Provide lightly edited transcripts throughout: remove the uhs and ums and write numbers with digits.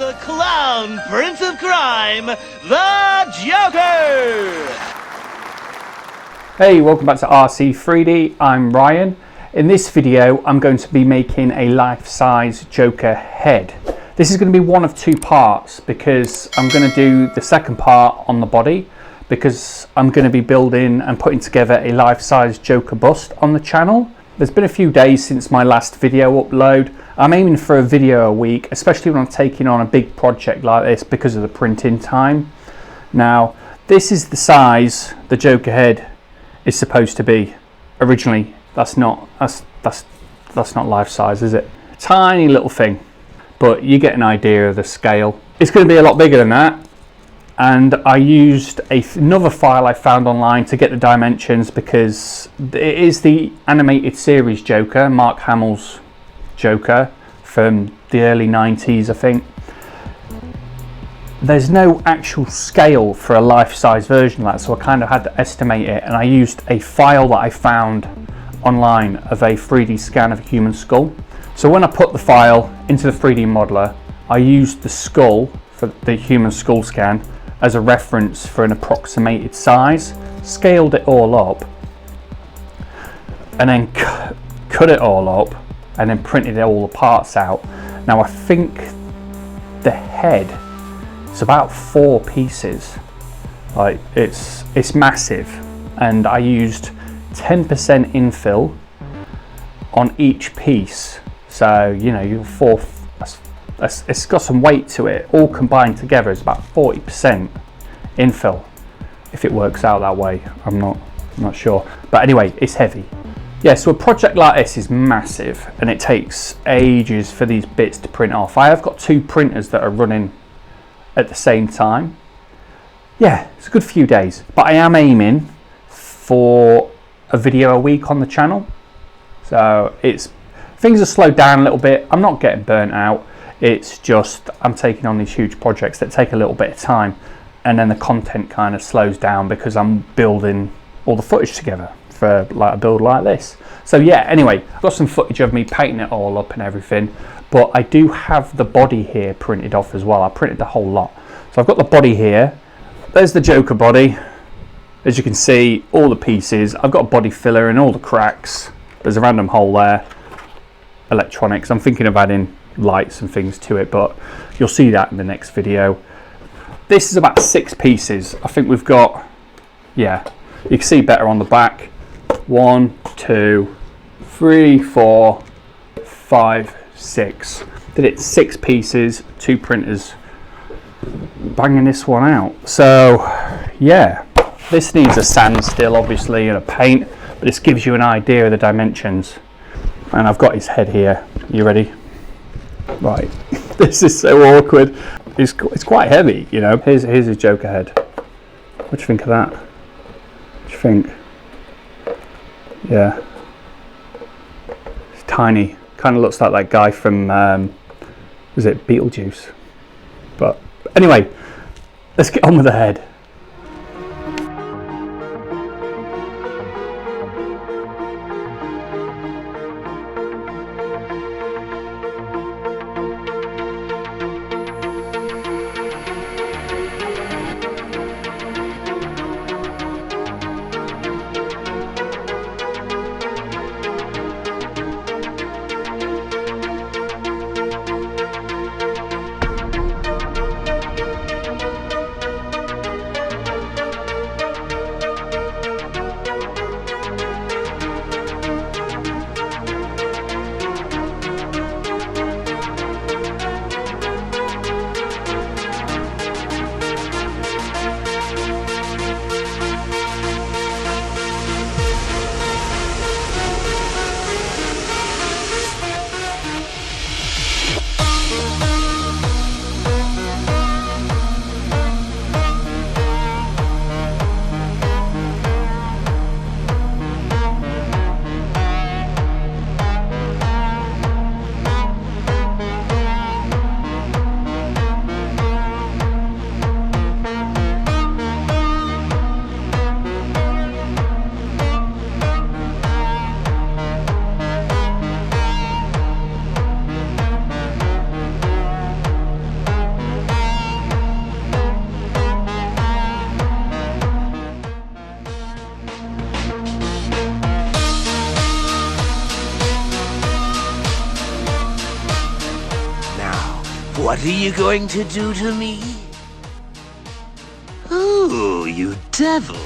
the clown prince of crime, the Joker! Hey, welcome back to RC3D. I'm Ryan. In this video, I'm going to be making a life-size Joker head. This is going to be one of two parts because I'm going to do the second part on the body because I'm going to be building and putting together a life-size Joker bust on the channel. There's been a few days since my last video upload. I'm aiming for a video a week, especially when I'm taking on a big project like this because of the printing time. Now, this is the size the Joker head is supposed to be. Originally, that's not life size, is it? Tiny little thing, but you get an idea of the scale. It's going to be a lot bigger than that, and I used another file I found online to get the dimensions because it is the animated series Joker, Mark Hamill's Joker from the early 90s, I think. There's no actual scale for a life-size version of that, so I kind of had to estimate it, and I used a file that I found online of a 3D scan of a human skull. So when I put the file into the 3D modeler, I used the skull for the human skull scan as a reference for an approximated size, scaled it all up, and then cut it all up, and then printed all the parts out. Now I think the head, it's about 4 pieces. Like it's massive, and I used 10% infill on each piece. So you know, it's got some weight to it. All combined together is about 40% infill, if it works out that way. I'm not sure, but anyway, it's heavy. Yeah, so a project like this is massive, and it takes ages for these bits to print off. I have got 2 printers that are running at the same time. Yeah, it's a good few days, but I am aiming for a video a week on the channel. So things are slowed down a little bit. I'm not getting burnt out. It's just I'm taking on these huge projects that take a little bit of time, and then the content kind of slows down because I'm building all the footage together for like a build like this. So yeah, anyway, I've got some footage of me painting it all up and everything, but I do have the body here printed off as well. I printed the whole lot. So I've got the body here. There's the Joker body. As you can see, all the pieces. I've got a body filler in all the cracks. There's a random hole there. Electronics. I'm thinking of adding lights and things to it, but you'll see that in the next video. This is about 6 pieces. I think we've got, yeah, you can see better on the back. 1, 2, 3, 4, 5, 6. Did it 6 pieces, 2 printers, banging this one out. So yeah, this needs a sand still, obviously, and a paint, but this gives you an idea of the dimensions. And I've got his head here. You ready? Right. This is so awkward. It's quite heavy, you know. Here's his Joker head. What do you think of that? What do you think? Yeah. It's tiny. Kind of looks like that guy from, was it Beetlejuice? But anyway, let's get on with the head. What are you going to do to me? Oh, you devil.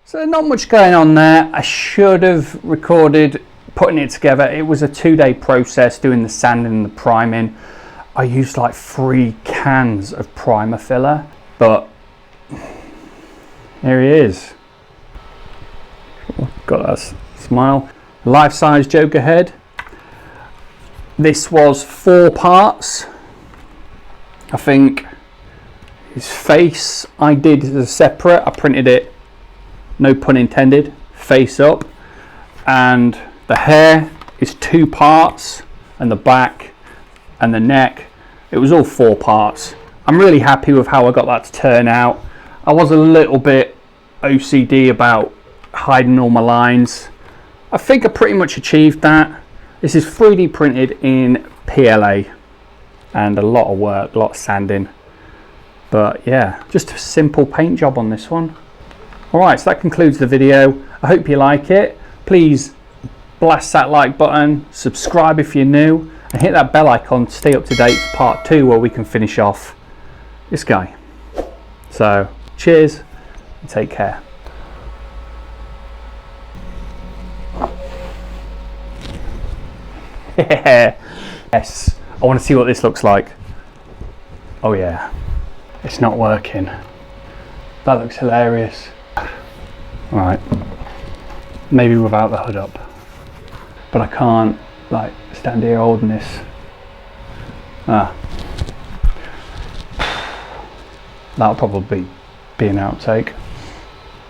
So not much going on there. I should have recorded putting it together. It was a 2-day process doing the sanding and the priming. I used like 3 cans of primer filler, but here he is. Got that smile. Life-size Joker head. This was 4 parts. I think his face I did as a separate. I printed it, no pun intended, face up, and the hair is 2 parts, and the back and the neck, it was all 4 parts. I'm really happy with how I got that to turn out. I was a little bit OCD about hiding all my lines. I think I pretty much achieved that. This is 3D printed in PLA and a lot of work, a lot of sanding, but yeah, just a simple paint job on this one. Alright, so that concludes the video. I hope you like it. Please blast that like button, subscribe if you're new, and hit that bell icon to stay up to date for part 2 where we can finish off this guy. So, cheers and take care. Yes, I want to see what this looks like. Oh yeah, it's not working. That looks hilarious. Right, maybe without the hood up, but I can't like stand here holding this. That'll probably be an outtake.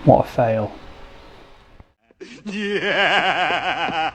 What a fail. Yeah.